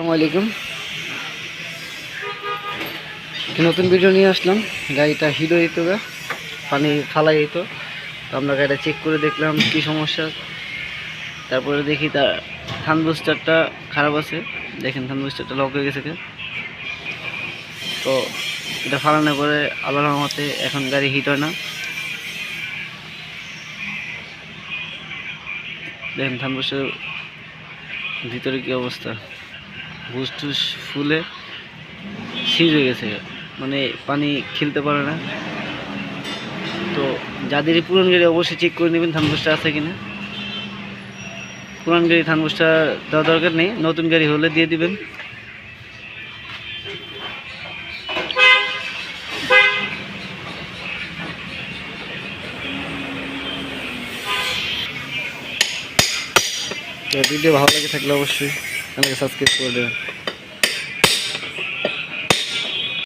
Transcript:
আসসালামু আলাইকুম। নতুন ভিডিও নিয়ে আসলাম। গাড়িটা হিট হয়ে যেত, পানি ফালাই যেত, তো আমরা গাড়িটা চেক করে দেখলাম কি সমস্যা। তারপরে দেখি তার থান বুস্টারটা খারাপ আছে। দেখেন থান বুস্টারটা লক হয়ে গেছে। তো এটা ফালানোর পরে আল্লাহর রহমতে এখন গাড়ি হিট হয় না। দেখেন থান বুস্টার ভিতরে কি অবস্থা, বুস টুস ফুলে সিজ হয়ে গেছে, মানে পানি খেলতে পারে না। তো যাদেরই পুরান গাড়ি অবশ্যই চেক করে নেবেন থান বুস্টার আছে কিনা। পুরান গাড়ি থান বুস্টার দেওয়া দরকার নেই, নতুন গাড়ি হলে দিয়ে দিবেন। ভিডিও ভালো লাগে থাকলে অবশ্যই চ্যানেলকে সাবস্ক্রাইব করে দেবেন।